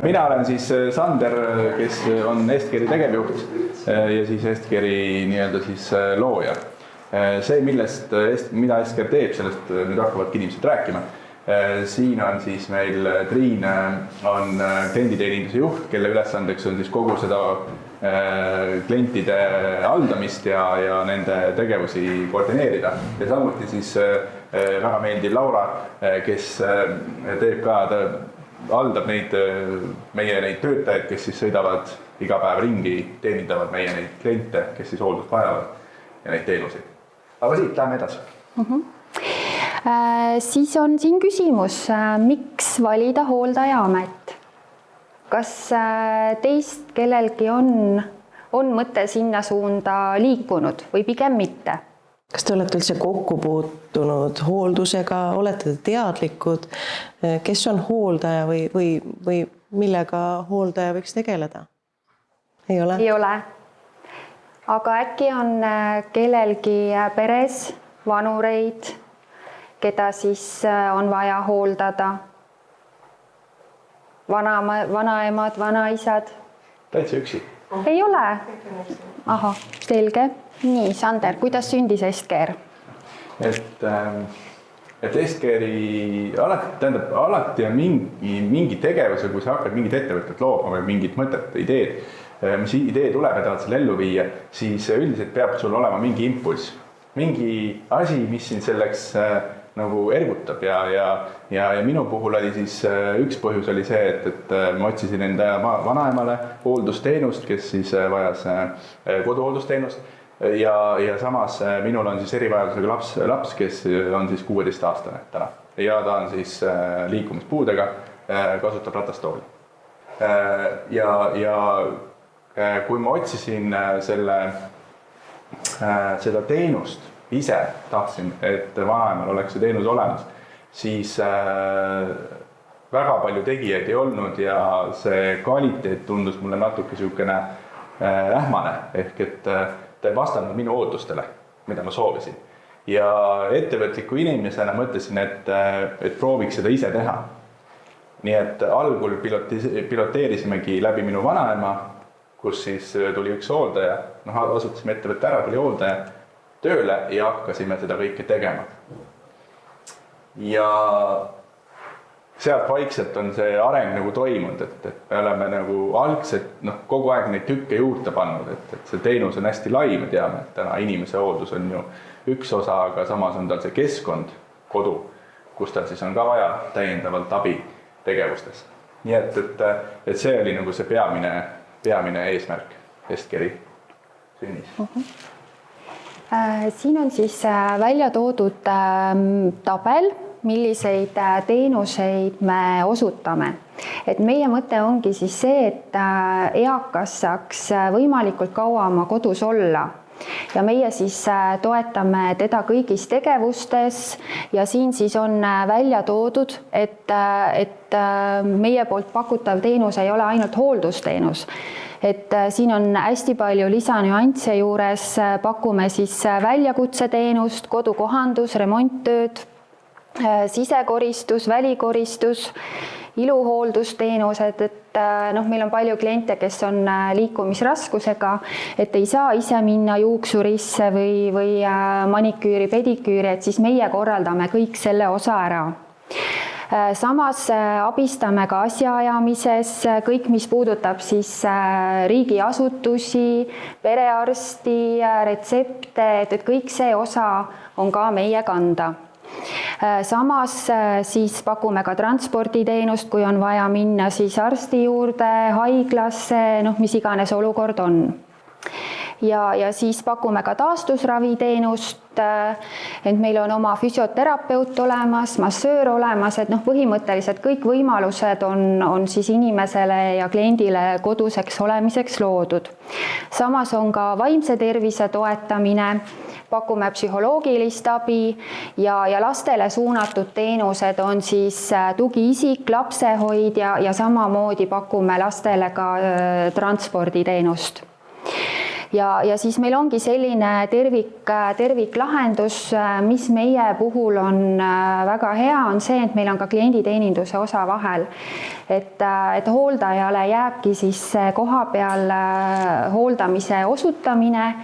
Mina olen siis Sander, kes on Estkeri tegevjuht ja siis Estkeri nii-öelda siis looja. See, mida Estker teeb, sellest nüüd hakkavadki inimesed rääkima. Siin on siis meil Triin on klienditeeninduse juht, kelle ülesandeks on siis kogu seda klientide haldamist ja nende tegevusi koordineerida. Ja samuti siis väga meeldiv Laura, kes teeb ka, haldab meie neid töötajaid, kes siis sõidavad iga päev ringi, teenindavad meie neid kliente, kes siis hooldust vajavad ja neid teenuseid. Aga siit läheme edasi. Siis on siin küsimus, miks valida hooldajaamet? Kas teist kellelgi on mõte sinna suunda liikunud või pigem mitte? Kas te olete üldse kokku puutunud hooldusega, olete teadlikud, kes on hooldaja või millega hooldaja võiks tegeleda? Ei ole? Ei ole. Aga äkki on kellelgi peres vanureid, keda siis on vaja hooldada? Vanaemad, vanaisad? Täitsa üksi. Ei ole? Aha, selge. Nii, Sander, kuidas sündis Estker? Et Estkeri alati on mingi tegevuse, kui sa hakkad mingit ettevõtet looma või mingit mõtet, ideed, mis idee tuleb ja tahad selle ellu viia, siis üldiselt peab sul olema mingi impulss. Mingi asi, mis siin selleks nagu ergutab ja minu puhul oli siis üks põhjus oli see, et ma otsisin enda vanaemale hooldusteenust, kes siis vajas koduhooldusteenust ja samas minul on siis erivajadusega laps, kes on siis 16-aastane täna ja ta on siis liikumispuudega, kasutab ratastooli. Ja kui ma otsisin seda teenust, ise tahtsin, et vanaemal oleks see teenus olemas, siis väga palju tegijaid ei olnud ja see kvaliteet tundus mulle natuke niisugune ähmane, ehk et ta ei vastanud minu ootustele, mida ma soovisin. Ja ettevõtliku inimesena mõtlesin, et prooviks seda ise teha. Nii et algul piloteerisimegi läbi minu vanaema, kus siis tuli üks hooldaja, asutasime ettevõtte ära, tuli hooldaja tööle ja hakkasime seda kõike tegema. Ja sealt vaikselt on see areng nagu toimunud, et me oleme nagu algselt kogu aeg neid tükke juurde pannud, et see teenus on hästi lai, me teame, et täna inimese hooldus on ju üks osa, aga samas on tal see keskkond, kodu, kus tal siis on ka vaja täiendavalt abi tegevustes. Nii et see oli nagu see peamine eesmärk Estkeri sünnis. Siin on siis välja toodud tabel, milliseid teenuseid me osutame. Et meie mõte ongi siis see, et eakas saaks võimalikult kaua oma kodus olla. Ja meie siis toetame teda kõigis tegevustes ja siin siis on välja toodud, et meie poolt pakutav teenus ei ole ainult hooldusteenus. Et siin on hästi palju lisanüansse juures, pakume siis väljakutseteenust, kodukohandus, remonttööd, sisekoristus, välikoristus, iluhooldusteenused, et meil on palju kliente, kes on liikumisraskusega, et ei saa ise minna juuksurisse või maniküüri, pediküüri, et siis meie korraldame kõik selle osa ära. Samas abistame ka asjaajamises, kõik, mis puudutab siis riigiasutusi, perearsti, retsepte, et kõik see osa on ka meie kanda. Samas siis pakume ka transporditeenust, kui on vaja minna siis arsti juurde, haiglasse, mis iganes olukord on. Ja siis pakume ka taastusraviteenust, et meil on oma füsioterapeut olemas, massöör olemas, et põhimõtteliselt kõik võimalused on siis inimesele ja kliendile koduseks olemiseks loodud. Samas on ka vaimse tervise toetamine, pakume psühholoogilist abi ja lastele suunatud teenused on siis tugiisik, lapsehoid ja samamoodi pakume lastele ka transporditeenust. ja siis meil ongi selline terviklahendus, mis meie puhul on väga hea, on see, et meil on ka klienditeeninduse osa vahel. Et hooldajale jääbki siis koha peal hooldamise osutamine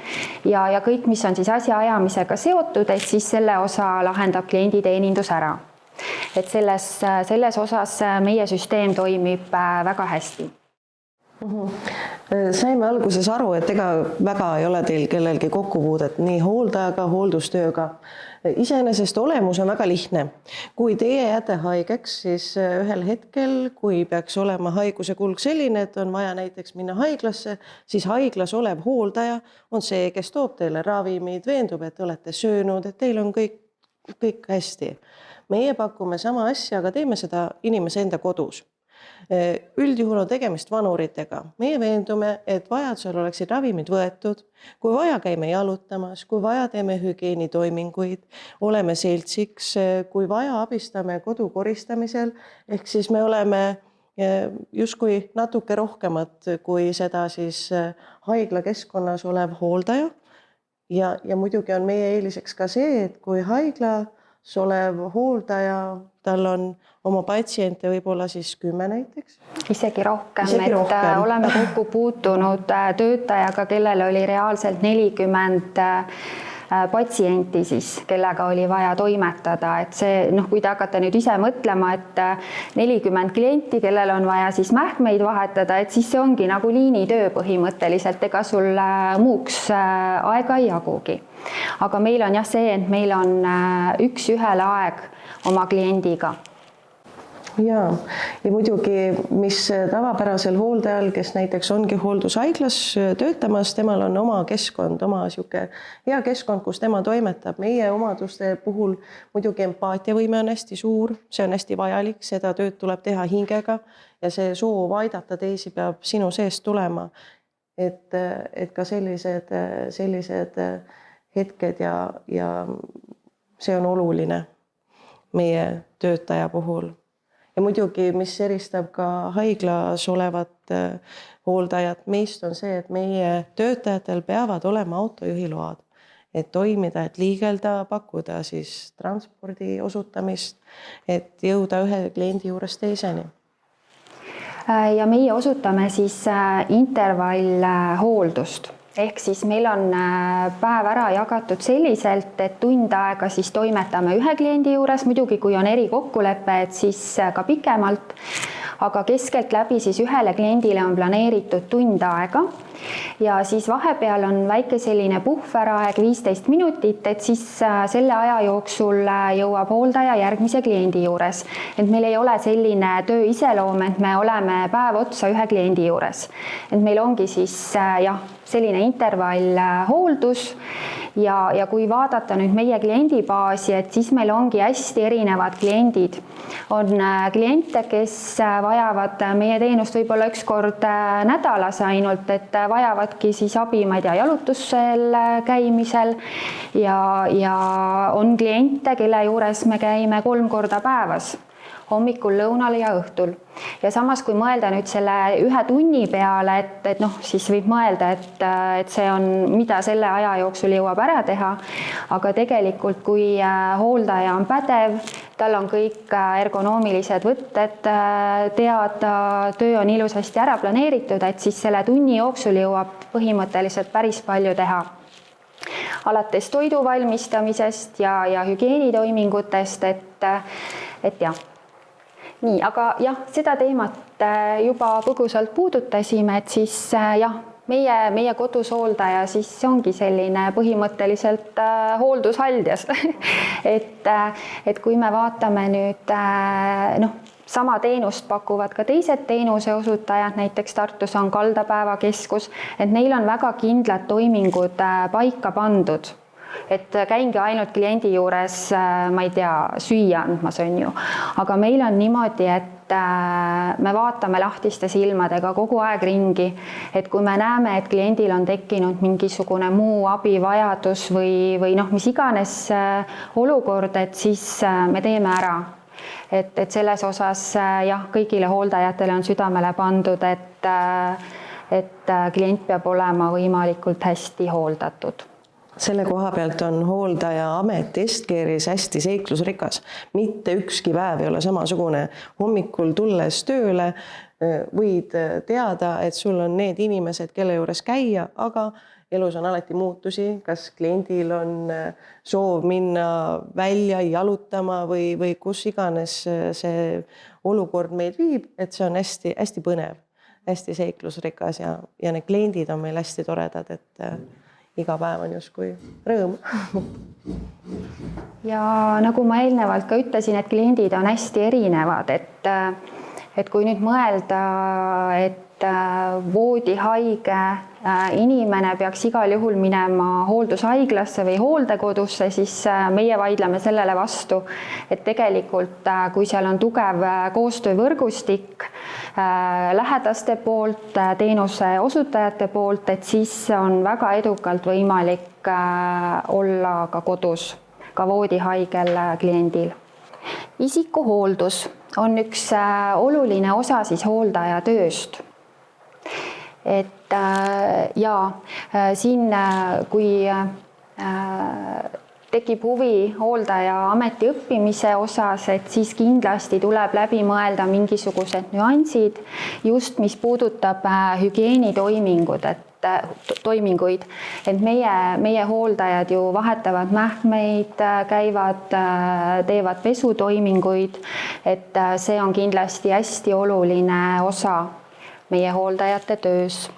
ja kõik, mis on siis asjaajamisega seotud, et siis selle osa lahendab klienditeenindus ära. Et selles osas meie süsteem toimib väga hästi. Saime alguses aru, et ega väga ei ole teil kellelgi kokkupuudet nii hooldajaga, hooldustööga. Iseenesest olemus on väga lihtne. Kui teie jääte haigeks, siis ühel hetkel, kui peaks olema haiguse kulg selline, et on vaja näiteks minna haiglasse, siis haiglas olev hooldaja on see, kes toob teile ravimid, veendub, et olete söönud, et teil on kõik hästi. Meie pakume sama asja, aga teeme seda inimese enda kodus. Üldjuhul on tegemist vanuritega. Meie veendume, et vajadusel oleksid ravimid võetud, kui vaja käime jalutamas, kui vaja teeme hügieenitoiminguid, oleme seltsiks, kui vaja abistame kodu koristamisel, ehk siis me oleme justkui natuke rohkemat kui seda siis haiglakeskkonnas olev hooldaja. Ja muidugi on meie eeliseks ka see, et kui haiglas olev hooldaja, tal on oma patsiente võib-olla siis 10 näiteks. Isegi rohkem. Oleme kokku puutunud töötajaga, kellel oli reaalselt 40 patsienti siis, kellega oli vaja toimetada. Et see, kui te hakkate nüüd ise mõtlema, et 40 klienti, kellel on vaja siis mähkmeid vahetada, et siis see ongi nagu liinitöö põhimõtteliselt, ega sul muuks aega ei jagugi. Aga meil on jah see, et meil on üks ühele aeg oma kliendiga. Ja muidugi, mis tavapärasel hooldajal, kes näiteks ongi hooldushaiglas töötamas, temal on oma keskkond, oma hea keskkond, kus tema toimetab. Meie omaduste puhul muidugi empaatiavõime on hästi suur, see on hästi vajalik, seda tööd tuleb teha hingega ja see soov aidata teisi peab sinu seest tulema. Et ka sellised hetked ja see on oluline meie töötaja puhul. Ja muidugi, mis eristab ka haiglas olevat hooldajat meist on see, et meie töötajatel peavad olema autojuhiload, et toimida, et liigelda, pakkuda siis transpordi osutamist, et jõuda ühe kliendi juures teiseni. Ja meie osutame siis intervallhooldust. Ehk siis meil on päev ära jagatud selliselt, et tund aega siis toimetame ühe kliendi juures, muidugi kui on erikokkulepe, et siis ka pikemalt, aga keskelt läbi siis ühele kliendile on planeeritud tund aega ja siis vahepeal on väike selline puhveraeg 15 minutit, et siis selle aja jooksul jõuab hooldaja järgmise kliendi juures. Et meil ei ole selline töö iseloom, et me oleme päev otsa ühe kliendi juures. Et meil ongi siis selline intervallhooldus ja kui vaadata nüüd meie kliendibaasi, et siis meil ongi hästi erinevad kliendid. On kliente, kes vajavad meie teenust võib-olla üks kord nädalas ainult, et vajavadki siis abi, ma ei tea, jalutusel käimisel ja on kliente, kelle juures me käime 3 korda päevas, hommikul, lõunal ja õhtul. Ja samas, kui mõelda nüüd selle 1 tunni peale, et siis võib mõelda, et see on, mida selle aja jooksul jõuab ära teha, aga tegelikult, kui hooldaja on pädev, tal on kõik ergonoomilised võtted teada, töö on ilusasti ära planeeritud, et siis selle tunni jooksul jõuab põhimõtteliselt päris palju teha. Alates toidu valmistamisest ja hügieenitoimingutest, et jah. Nii, aga seda teemat juba põgusalt puudutasime, et siis meie kodus hooldaja siis ongi selline põhimõtteliselt hooldushaljas. et kui me vaatame nüüd, sama teenust pakuvad ka teised teenuse osutajad, näiteks Tartus on kaldapäevakeskus, et neil on väga kindlad toimingud paika pandud. Et käingi ainult kliendi juures, ma ei tea, süüa andmas on ju. Aga meil on niimoodi, et me vaatame lahtiste silmadega kogu aeg ringi, et kui me näeme, et kliendil on tekkinud mingisugune muu abivajadus või mis iganes olukord, et siis me teeme ära. Et selles osas kõigile hooldajatele on südamele pandud, et klient peab olema võimalikult hästi hooldatud. Selle koha pealt on hooldajaamet Estcare'is hästi seiklusrikas. Mitte ükski päev ei ole samasugune. Hommikul tulles tööle võid teada, et sul on need inimesed, kelle juures käia, aga elus on alati muutusi. Kas kliendil on soov minna välja jalutama või kus iganes see olukord meid viib, et see on hästi, hästi põnev, hästi seiklusrikas ja need kliendid on meil hästi toredad, et iga päev on justkui rõõm. Ja nagu ma eelnevalt ka ütlesin, et kliendid on hästi erinevad, et kui nüüd mõelda, et voodihaige inimene peaks igal juhul minema hooldushaiglasse või hooldekodusse, siis meie vaidleme sellele vastu, et tegelikult kui seal on tugev koostöövõrgustik lähedaste poolt, teenuse osutajate poolt, et siis on väga edukalt võimalik olla ka kodus, ka voodihaigel kliendil. Isikuhooldus on üks oluline osa siis hooldaja tööst. Et siin, kui tekib huvi hooldaja ameti õppimise osas, et siis kindlasti tuleb läbi mõelda mingisugused nüansid, just mis puudutab hügieenitoiminguid, et meie hooldajad ju vahetavad mähkmeid, teevad pesutoiminguid, et see on kindlasti hästi oluline osa meie hooldajate töös.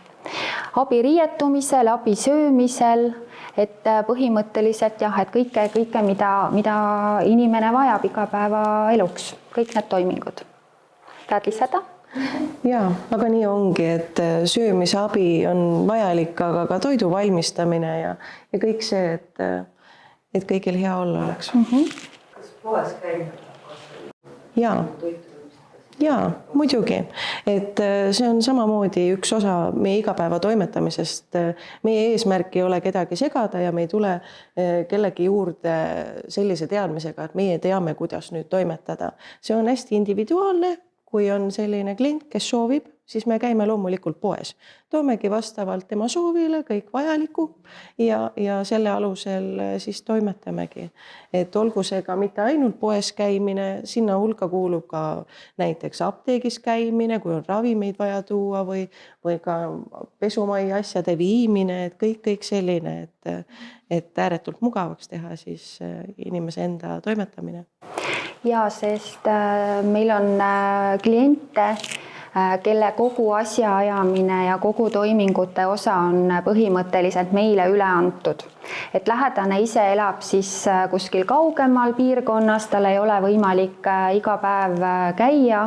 Abi riietumisel, abi söömisel, et põhimõtteliselt jah, et kõike mida inimene vajab igapäevaeluks, kõik need toimingud. Tahad lisada? Jaa, aga nii ongi, et söömise abi on vajalik, aga ka toidu valmistamine ja kõik see, et kõigil hea olla oleks. Kas poes käib? Jaa, muidugi, et see on samamoodi üks osa meie igapäeva toimetamisest. Meie eesmärk ei ole kedagi segada ja me ei tule kellegi juurde sellise teadmisega, et meie teame, kuidas nüüd toimetada. See on hästi individuaalne, kui on selline klient, kes soovib, siis me käime loomulikult poes. Toomegi vastavalt tema soovile kõik vajaliku ja selle alusel siis toimetamegi. Et olgu see ka mitte ainult poes käimine, sinna hulka kuulub ka näiteks apteegis käimine, kui on ravimeid vaja tuua või ka pesumai asjade viimine, et kõik selline, et ääretult mugavaks teha siis inimese enda toimetamine. Ja, sest meil on kliente, kelle kogu asjaajamine ja kogu toimingute osa on põhimõtteliselt meile üle antud. Et lähedane ise elab siis kuskil kaugemal piirkonnas, tal ei ole võimalik iga päev käia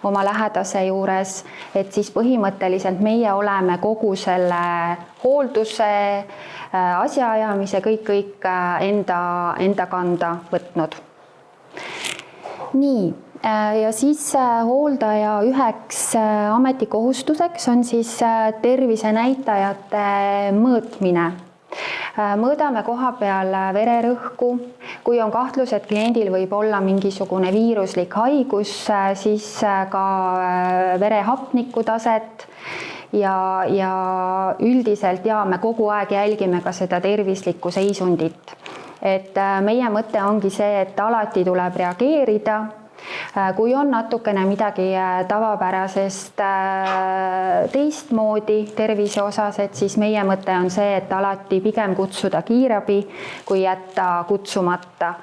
oma lähedase juures, et siis põhimõtteliselt meie oleme kogu selle hoolduse, asjaajamise kõik enda kanda võtnud. Nii, ja siis hooldaja üheks ametikohustuseks on siis tervisenäitajate mõõtmine. Mõõdame koha peal vererõhku, kui on kahtlus, et kliendil võib olla mingisugune viiruslik haigus, siis ka verehapniku taset ja üldiselt me kogu aeg jälgime ka seda tervislikku seisundit. Et meie mõte ongi see, et alati tuleb reageerida. Kui on natukene midagi tavapärasest teistmoodi tervise osas, et siis meie mõte on see, et alati pigem kutsuda kiirabi, kui jätta kutsumata.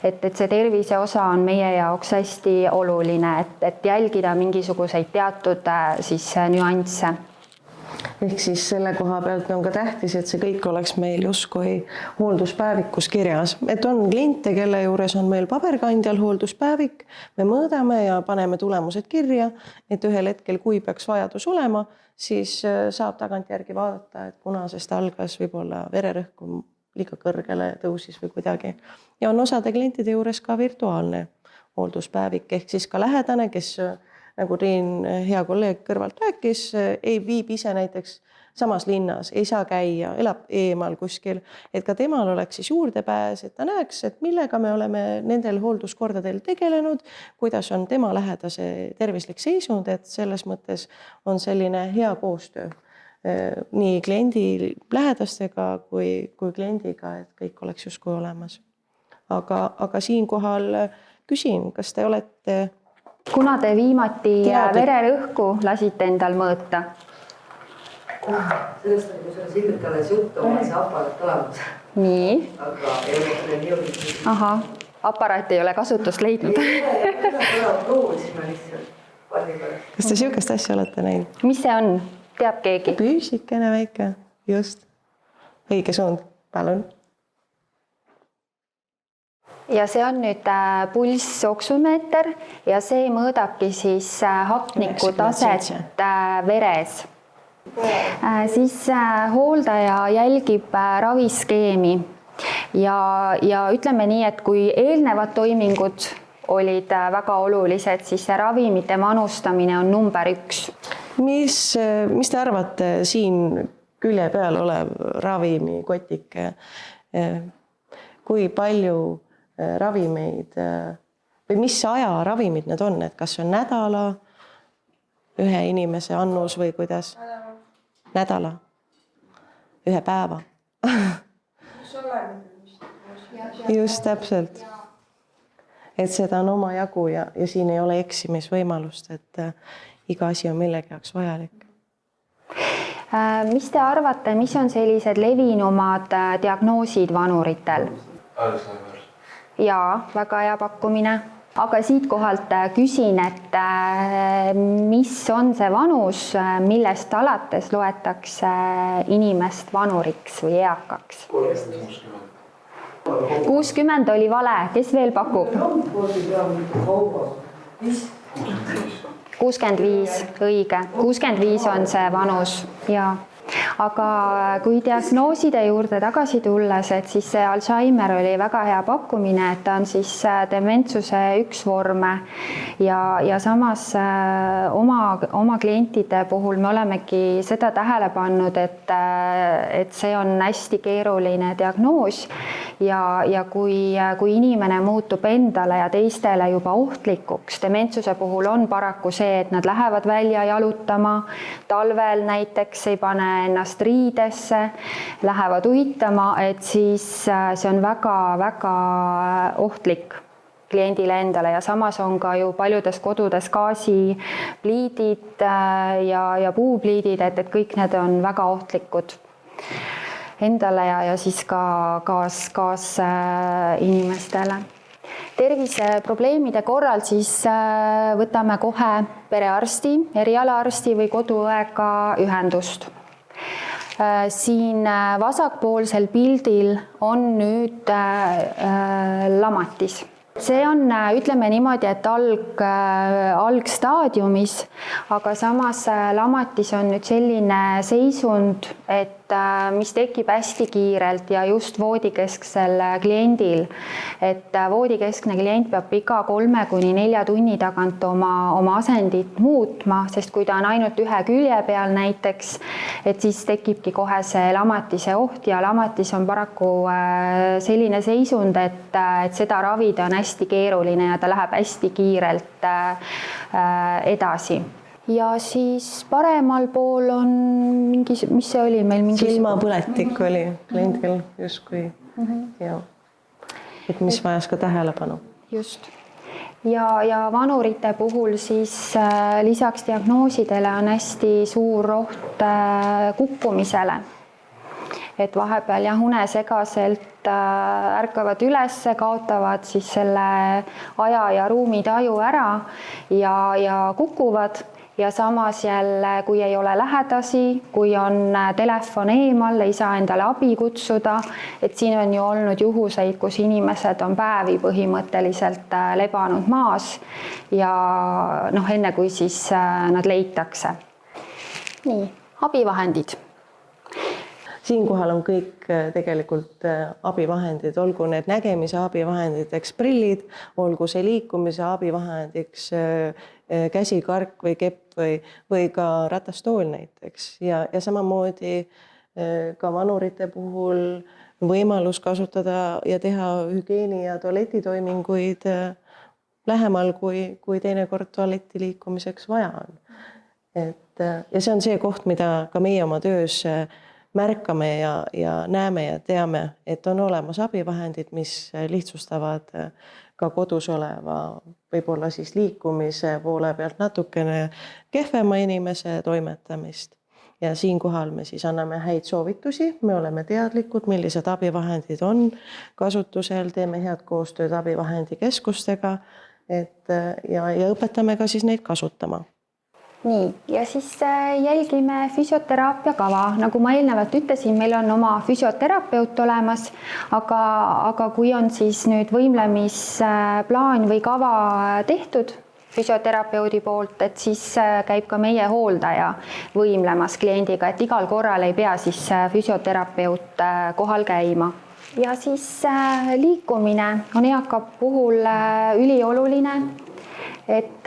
Et see tervise osa on meie jaoks hästi oluline, et jälgida mingisuguseid teatud siis nüansse. Ehk siis selle koha pealt on ka tähtis, et see kõik oleks meil justkui hoolduspäevikus kirjas. Et on kliente, kelle juures on meil paberkandjal hoolduspäevik, me mõõdame ja paneme tulemused kirja, et ühel hetkel, kui peaks vajadus olema, siis saab tagantjärgi vaadata, et punasest algas võib-olla vererõhku liiga kõrgele tõusis või kuidagi. Ja on osade klientide juures ka virtuaalne hoolduspäevik, ehk siis ka lähedane, kes nagu Triin, hea kolleeg kõrvalt rääkis, ei viib ise näiteks samas linnas, ei saa käia, elab eemal kuskil, et ka temal oleks siis juurdepääs, et ta näeks, et millega me oleme nendel hoolduskordadel tegelenud, kuidas on tema lähedase tervislik seisund, et selles mõttes on selline hea koostöö nii kliendi lähedastega kui kliendiga, et kõik oleks justkui olemas. Aga siinkohal küsin, kas te olete kuna te viimati Teadlik. vererõhku lasite endal mõõta? Sellest on kusjuures hiljuti alles juttu, on see aparaat olemas, Nii, aga ei ole selleni jõudnud. ahah, aparaat ei ole kasutust leidnud. Proovisime lihtsalt palli pärast. kas te sihukest asja olete näinud? Mis see on? Teab keegi? Püüsikene väike, just. Õige suund, palun. Ja see on nüüd pulssoksumeeter ja see mõõdabki siis hapniku taset veres. Siis hooldaja jälgib raviskeemi ja ütleme nii, et kui eelnevad toimingud olid väga olulised, siis see ravimite manustamine on number 1. Mis te arvate siin külje peal olev ravimikotike? Kui palju ravimeid või mis aja ravimid need on, et kas on nädala, ühe inimese annus või kuidas? Nädala, ühe päeva. Just täpselt. Et seda on omajagu ja siin ei ole eksimisvõimalust, et iga asi on millegi jaoks vajalik. Mis te arvate, mis on sellised levinumad diagnoosid vanuritel? Jaa, väga hea pakkumine. Aga siit kohalt küsin, et mis on see vanus, millest alates loetakse inimest vanuriks või eakaks? 60 oli vale, kes veel pakub? 65, õige. 65 on see vanus, jaa. Aga kui diagnooside juurde tagasi tulles, et siis see Alzheimer oli väga hea pakkumine, et ta on siis dementsuse üks vorme ja samas oma klientide puhul me olemegi seda tähele pannud, et see on hästi keeruline diagnoos ja kui inimene muutub endale ja teistele juba ohtlikuks, dementsuse puhul on paraku see, et nad lähevad välja jalutama, talvel näiteks ei pane ennast riidesse, lähevad uitama, et siis see on väga-väga ohtlik kliendile endale ja samas on ka ju paljudes kodudes gaasipliidid ja puupliidid, et kõik need on väga ohtlikud endale ja siis ka kaasinimestele. Terviseprobleemide korral siis võtame kohe perearsti, erialaarsti või koduõega ühendust. Siin vasakpoolsel pildil on nüüd lamatis. See on, ütleme niimoodi, et algstaadiumis, aga samas lamatis on nüüd selline seisund, et mis tekib hästi kiirelt ja just voodikesksel kliendil. Et voodikeskne klient peab iga 3 kuni 4 tunni tagant oma asendit muutma, sest kui ta on ainult ühe külje peal näiteks, et siis tekibki kohe see lamatise oht ja lamatis on paraku selline seisund, et seda ravida on hästi keeruline ja ta läheb hästi kiirelt edasi. Ja siis paremal pool on mingi, mis see oli meil? Silmapõletik oli kliendil justkui. Ja. Et mis vajas ka tähelepanu. Just. Ja vanurite puhul siis lisaks diagnoosidele on hästi suur oht kukkumisele. Et vahepeal unesegaselt ärkavad üles, kaotavad siis selle aja ja ruumi taju ära ja kukuvad. Ja samas jälle, kui ei ole lähedasi, kui on telefon eemal, ei saa endale abi kutsuda, et siin on ju olnud juhuseid, kus inimesed on päevi põhimõtteliselt lebanud maas ja enne kui siis nad leitakse. Nii, abivahendid. Siinkohal on kõik tegelikult abivahendid, olgu need nägemise abivahenditeks prillid, olgu see liikumise abivahendiks käsikark või kepp või ka ratastool näiteks. Ja samamoodi ka vanurite puhul võimalus kasutada ja teha hügieeni- ja tualetitoiminguid lähemal, kui teinekord tualetti liikumiseks vaja on. ja see on see koht, mida ka meie oma töös märkame ja näeme ja teame, et on olemas abivahendid, mis lihtsustavad ka kodus oleva võib-olla siis liikumise poole pealt natukene kehvema inimese toimetamist. Ja siinkohal me siis anname häid soovitusi, me oleme teadlikud, millised abivahendid on kasutusel, teeme head koostööd abivahendikeskustega ja õpetame ka siis neid kasutama. Nii, ja siis jälgime füsioteraapia kava. Nagu ma eelnevalt ütlesin, meil on oma füsioterapeut olemas, aga kui on siis nüüd võimlemisplaan või kava tehtud füsioterapeudi poolt, et siis käib ka meie hooldaja võimlemas kliendiga, et igal korral ei pea siis füsioterapeut kohal käima. Ja siis liikumine on eaka puhul ülioluline, et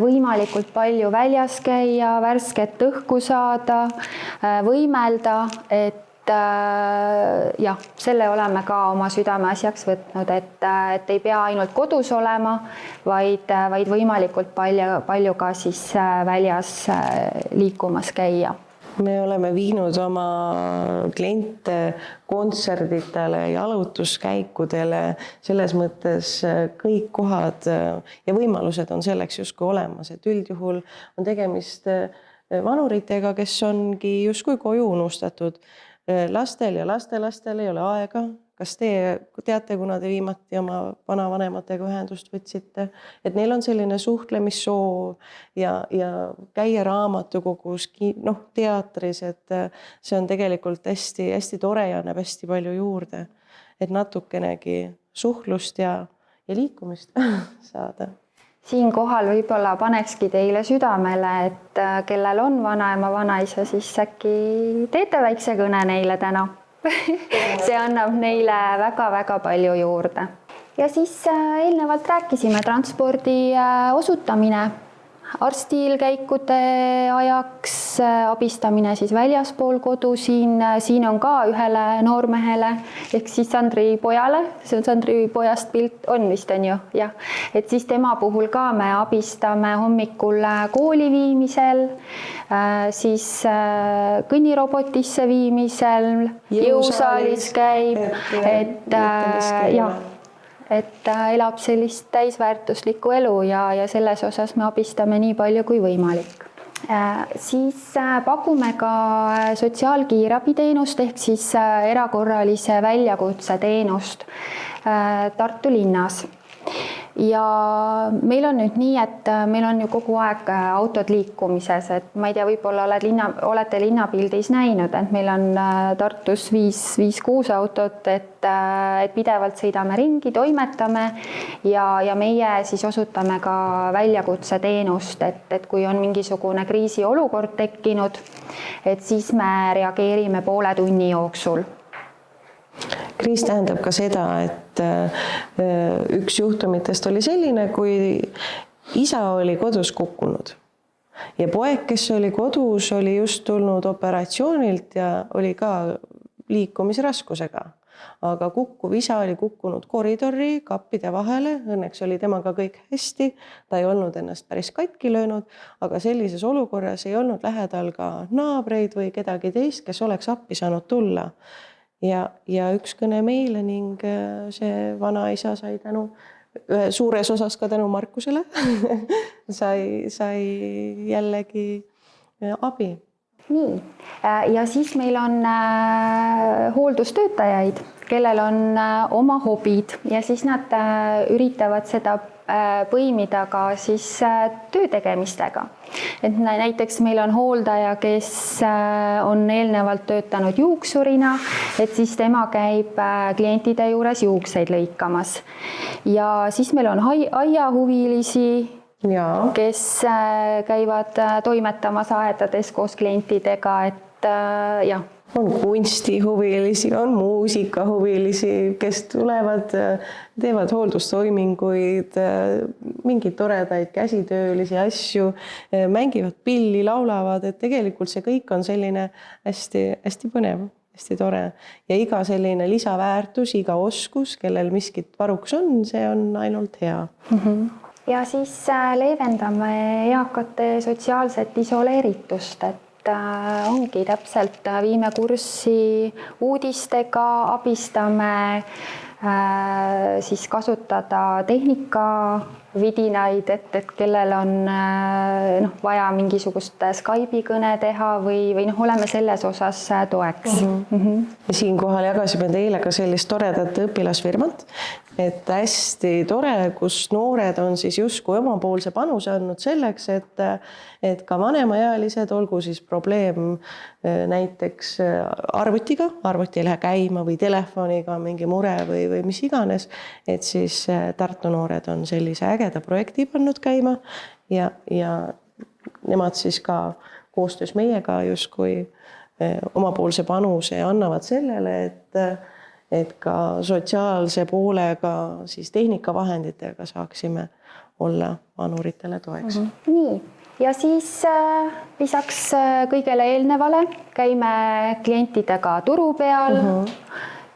võimalikult palju väljas käia, värsket õhku saada, võimelda, et jah, selle oleme ka oma südameasjaks võtnud, et ei pea ainult kodus olema, vaid võimalikult palju ka siis väljas liikumas käia. Me oleme viinud oma kliente kontserditele, jalutuskäikudele, selles mõttes kõik kohad ja võimalused on selleks justkui olemas, et üldjuhul on tegemist vanuritega, kes ongi justkui koju unustatud. Lastel ja lastelastel ei ole aega. Kas teie teate, kuna te viimati oma vanavanematega ühendust võtsite, et neil on selline suhtlemissoov ja käia raamatukogus, teatris, et see on tegelikult hästi tore ja annab hästi palju juurde, et natukenegi suhtlust ja liikumist saada. Siinkohal võib-olla panekski teile südamele, et kellel on vanaema, vanaisa, siis äkki teete väikse kõne neile täna. See annab neile väga-väga palju juurde. Ja siis eelnevalt rääkisime transpordi osutamine, arstil käikude ajaks, abistamine siis väljaspool kodu. Siin on ka ühele noormehele ehk siis Sandri pojale, see on Sandri pojast pilt, on vist on ju, jah. Et siis tema puhul ka me abistame hommikul kooli viimisel, siis kõnnirobotisse viimisel, jõusaalis käib, et elab sellist täisväärtuslikku elu ja selles osas me abistame nii palju kui võimalik. Siis pakume ka sotsiaalkiirabiteenust ehk siis erakorralise väljakutse teenust Tartu linnas. Ja meil on nüüd nii, et meil on ju kogu aeg autod liikumises, et ma ei tea, võib-olla olete linnapildis näinud, et meil on Tartus 5-6 autot, et pidevalt sõidame ringi, toimetame ja meie siis osutame ka väljakutse teenust, et kui on mingisugune kriisiolukord tekkinud, et siis me reageerime poole tunni jooksul. Kriis tähendab ka seda, et üks juhtumitest oli selline, kui isa oli kodus kukkunud ja poeg, kes oli kodus, oli just tulnud operatsioonilt ja oli ka liikumisraskusega. Aga kukkuv isa oli kukkunud koridori kappide vahele, õnneks oli temaga kõik hästi, ta ei olnud ennast päris katki löönud, aga sellises olukorras ei olnud lähedal ka naabreid või kedagi teist, kes oleks appi saanud tulla. Ja üks kõne meile ning see vanaisa sai suures osas ka tänu Markusele sai jällegi abi. Nii, ja siis meil on hooldustöötajaid, kellel on oma hobid ja siis nad üritavad seda põimida ka siis töö tegemistega. Et näiteks meil on hooldaja, kes on eelnevalt töötanud juuksurina, et siis tema käib klientide juures juukseid lõikamas. Ja siis meil on aiahuvilisi, kes käivad toimetamas aedades koos klientidega, et jah. On kunstihuvilisi, on muusikahuvilisi, kes tulevad, teevad hooldustoiminguid, mingeid toredaid käsitöölisi asju, mängivad pilli, laulavad, et tegelikult see kõik on selline hästi põnev, hästi tore. Ja iga selline lisaväärtus, iga oskus, kellel miskit varuks on, see on ainult hea. ja siis leevendame eakate sotsiaalset isoleeritust, et ongi täpselt, viime kurssi uudistega, abistame siis kasutada tehnikavidinaid, et kellel on vaja mingisugust Skype'i kõne teha või oleme selles osas toeks. Ja siinkohal jagasime teile ka sellist toredat õpilasfirmat, et hästi tore, kus noored on siis justkui omapoolse panuse andnud selleks, et ka vanemaealised, olgu siis probleem näiteks arvutiga, arvuti ei lähe käima või telefoniga mingi mure või mis iganes, et siis Tartu noored on sellise ägeda projekti pannud käima ja nemad siis ka koostöös meiega justkui omapoolse panuse annavad sellele, et ka sotsiaalse poolega, siis tehnikavahenditega saaksime olla vanuritele toeks. Nii, ja siis lisaks kõigele eelnevale käime klientidega turu peal.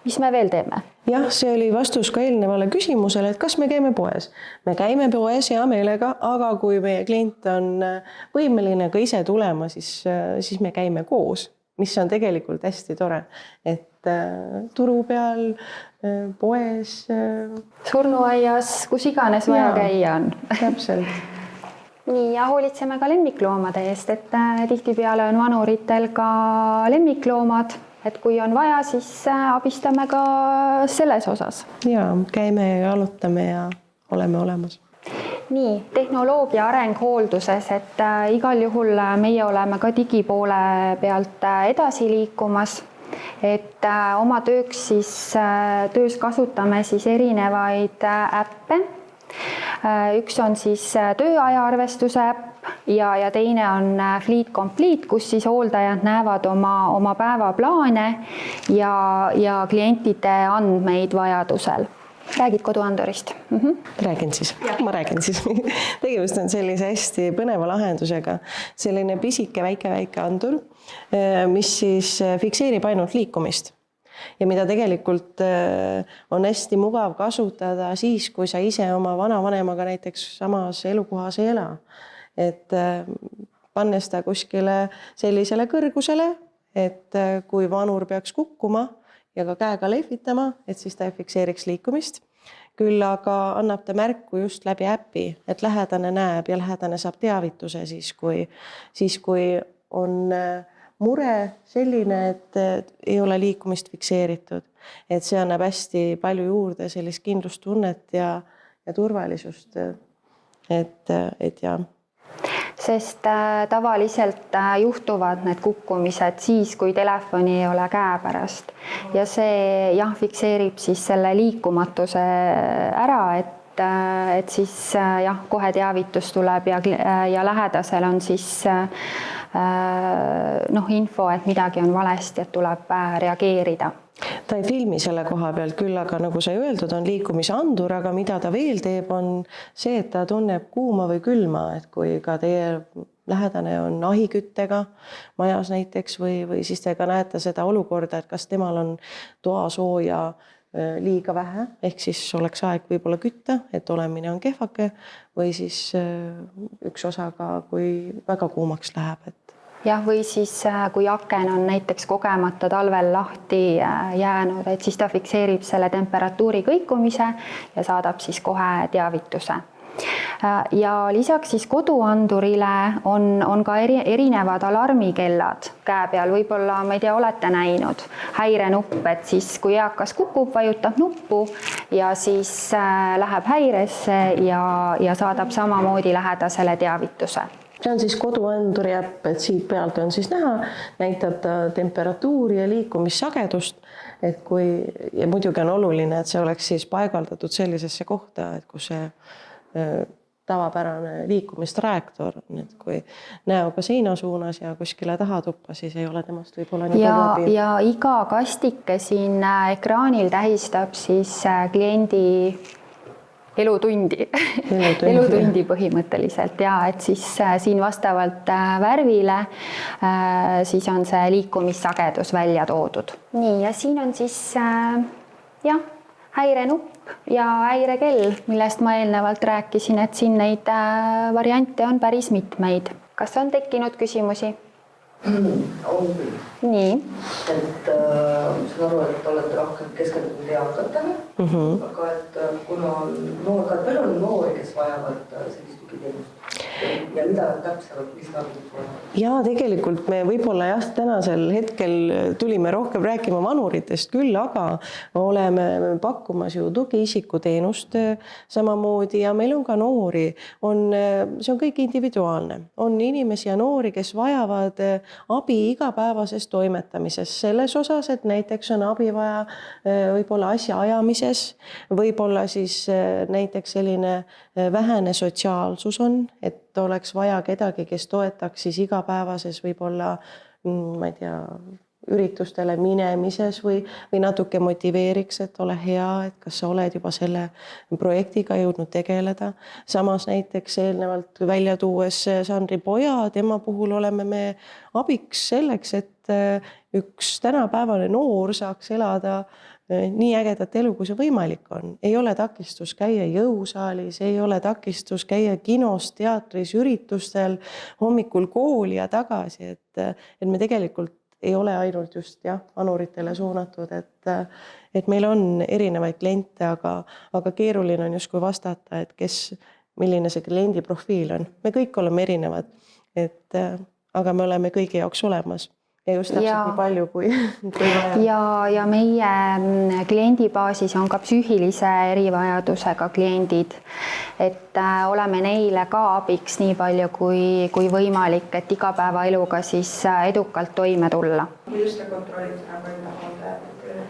Mis me veel teeme? Jah, see oli vastus ka eelnevale küsimusele, et kas me käime poes. Me käime poes hea meelega, aga kui meie klient on võimeline ka ise tulema, siis me käime koos, mis on tegelikult hästi tore, et turu peal, poes. Surnuaias, kus iganes vaja käia on. Täpselt. Nii, ja hoolitseme ka lemmikloomade eest, et tihtipeale on vanuritel ka lemmikloomad, et kui on vaja, siis abistame ka selles osas. Ja, käime ja jalutame ja oleme olemas. Nii, tehnoloogia areng hoolduses, et igal juhul meie oleme ka digipoole pealt edasi liikumas, et oma töös kasutame siis erinevaid äppe. Üks on siis tööaja arvestuse äpp ja teine on Fleet Complete, kus siis hooldajad näevad oma päevaplaane ja klientide andmeid vajadusel. Räägid koduandurist? Räägin siis. Ma räägin siis. Tegemist on sellise hästi põneva lahendusega. Selline pisike väike andur, mis siis fikseerib ainult liikumist. Ja mida tegelikult on hästi mugav kasutada siis, kui sa ise oma vanavanemaga näiteks samas elukohas ei ela. Et pannes ta kuskile sellisele kõrgusele, et kui vanur peaks kukkuma ja ka käega lehvitama, et siis ta fikseeriks liikumist. Küll aga annab ta märku just läbi äppi, et lähedane näeb ja lähedane saab teavituse siis, kui on mure selline, et ei ole liikumist fikseeritud. Et see annab hästi palju juurde sellist kindlustunnet ja turvalisust. Et ja. Sest tavaliselt juhtuvad need kukkumised siis, kui telefoni ei ole käepärast. Ja see fikseerib siis selle liikumatuse ära, et siis kohe teavitus tuleb ja lähedasel on siis info, et midagi on valesti, et tuleb reageerida. Ta ei filmi selle koha pealt küll, aga nagu sai öeldud, on liikumisandur, aga mida ta veel teeb, on see, et ta tunneb kuuma või külma, et kui ka teie lähedane on ahiküttega majas näiteks või siis te ka näete seda olukorda, et kas temal on toasooja liiga vähe, ehk siis oleks aeg võib-olla kütta, et olemine on kehvake või siis üks osaga, kui väga kuumaks läheb. Jah, või siis kui aken on näiteks kogemata talvel lahti jäänud, et siis ta fikseerib selle temperatuuri kõikumise ja saadab siis kohe teavituse. Ja lisaks siis koduandurile on ka erinevad alarmikellad käe peal. Võib-olla, ma ei tea, olete näinud häirenupp, et siis kui eakas kukub, vajutab nuppu ja siis läheb häiresse ja saadab samamoodi lähedasele teavituse. See on siis koduanduri äpp, et siit pealt on siis näha, näitab ta temperatuuri ja liikumissagedust, et ja muidugi on oluline, et see oleks siis paigaldatud sellisesse kohta, et kus see tavapärane liikumistraektor, et kui näoga seina suunas ja kuskile taha tuppa, siis ei ole temast võib-olla nii palju abi. Ja iga kastike siin ekraanil tähistab siis kliendi elutundi põhimõtteliselt ja et siis siin vastavalt värvile siis on see liikumissagedus välja toodud. Nii, ja siin on siis häirenupp ja häirekell, millest ma eelnevalt rääkisin, et siin neid variante on päris mitmeid. Kas on tekkinud küsimusi? On küll. Nii. Et ma saan aru, et olete rohkem keskendunud eakatele, aga et kuna on palju on noori, kes vajavad sellist tugiteenust ja mida täpsemalt, mis tarvidust vajavad? Ja tegelikult me võib-olla jah, tänasel hetkel tulime rohkem rääkima vanuritest küll, aga oleme pakkumas ju tugiisikuteenust samamoodi ja meil on ka noori. See on kõik individuaalne. On inimesi ja noori, kes vajavad abi igapäevases toimetamises selles osas, et näiteks on abi vaja võib-olla asja ajamises, võib-olla siis näiteks selline vähene sotsiaalsus on, et oleks vaja kedagi, kes toetaks siis igapäevases võib-olla, ma ei tea, üritustele minemises või natuke motiveeriks, et ole hea, et kas sa oled juba selle projektiga jõudnud tegeleda. Samas näiteks eelnevalt välja tuues Sandri poja, tema puhul oleme me abiks selleks, et üks tänapäevane noor saaks elada nii ägedat elu, kui see võimalik on. Ei ole takistus käia jõusaalis, ei ole takistus käia kinos, teatris, üritustel, hommikul kooli ja tagasi, et me tegelikult ei ole ainult just vanuritele suunatud, et meil on erinevaid kliente, aga keeruline on justkui vastata, et milline see kliendi profiil on. Me kõik oleme erinevad, aga me oleme kõigi jaoks olemas. Ja just täpselt nii palju kui vaja. Ja meie kliendibaasis on ka psüühilise erivajadusega kliendid, et oleme neile ka abiks nii palju kui võimalik, et igapäevaeluga siis edukalt toime tulla. Kuidas te kontrollite hooldajate tööd?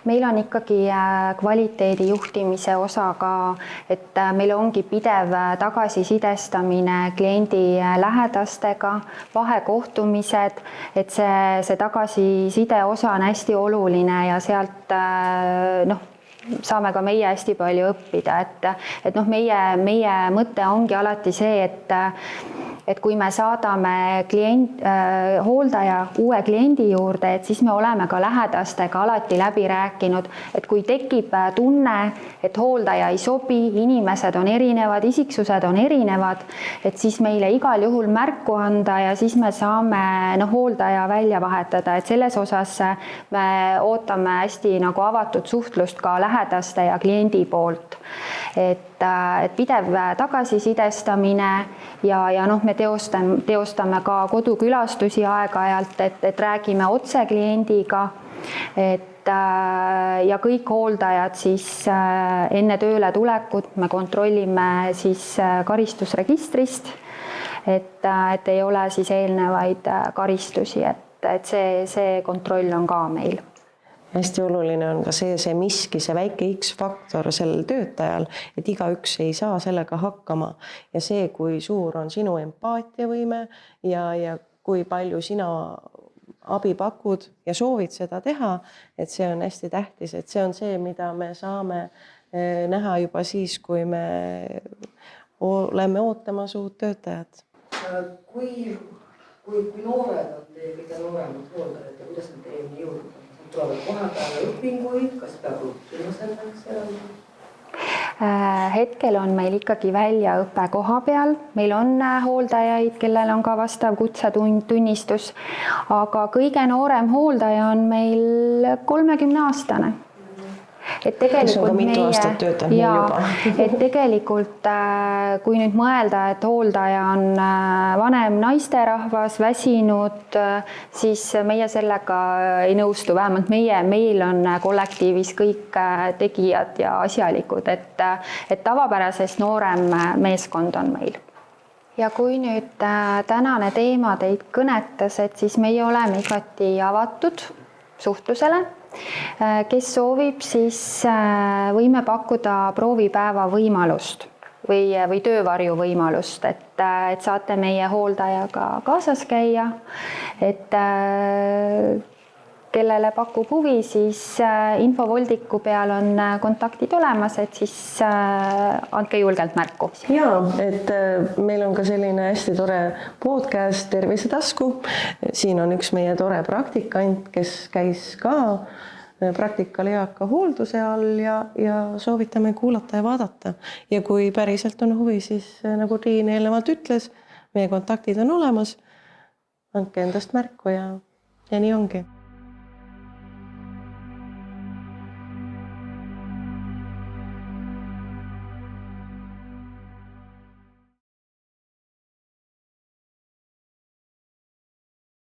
Meil on ikkagi kvaliteedi juhtimise osa ka, et meil ongi pidev tagasisidestamine kliendi lähedastega, vahekohtumised, et see tagasiside osa on hästi oluline ja sealt saame ka meie hästi palju õppida, et meie mõte ongi alati see, et kui me saadame hooldaja uue kliendi juurde, et siis me oleme ka lähedastega alati läbi rääkinud, et kui tekib tunne, et hooldaja ei sobi, inimesed on erinevad, isiksused on erinevad, et siis meile igal juhul märku anda ja siis me saame hooldaja välja vahetada, et selles osas me ootame hästi avatud suhtlust ka lähedaste ja kliendi poolt. Et pidev tagasisidestamine ja me teostame ka kodukülastusi aeg-ajalt, et räägime otse kliendiga, ja kõik hooldajad siis enne tööle tulekut me kontrollime siis karistusregistrist, et ei ole siis eelnevaid karistusi, et see kontroll on ka meil. Hästi oluline on ka see miski, see väike X-faktor sellel töötajal, et igaüks ei saa sellega hakkama ja see, kui suur on sinu empaatiavõime ja kui palju sina abi pakud ja soovid seda teha, et see on hästi tähtis, et see on see, mida me saame näha juba siis, kui me oleme ootamas uut töötajat. Kui noored on teie kõige nooremad hooldajad ja kuidas nad teieni jõudnud? Tulevad kohapeale õpinguid, kas peab õppima selleks eraldi? Hetkel on meil ikkagi väljaõpe koha peal. Meil on hooldajaid, kellel on ka vastav kutsetunnistus, aga kõige noorem hooldaja on meil 30-aastane. Et tegelikult, kui nüüd mõelda, et hooldaja on vanem naisterahvas, väsinud, siis meie sellega ei nõustu, vähemalt meil on kollektiivis kõik tegijad ja asjalikud, et tavapärasest noorem meeskond on meil. Ja kui nüüd tänane teema teid kõnetas, et siis meie oleme igati avatud suhtlusele. Kes soovib, siis võime pakkuda proovipäeva võimalust või töövarju võimalust, et saate meie hooldajaga kaasas käia, et kellele pakub huvi, siis infovoldiku peal on kontaktid olemas, et siis andke julgelt märku. Jaa, et meil on ka selline hästi tore podcast Tervisetasku. Siin on üks meie tore praktikant, kes käis ka praktikal eaka hoolduse all ja soovitame kuulata ja vaadata. Ja kui päriselt on huvi, siis nagu Triin eelnevalt ütles, meie kontaktid on olemas, andke endast märku ja nii ongi.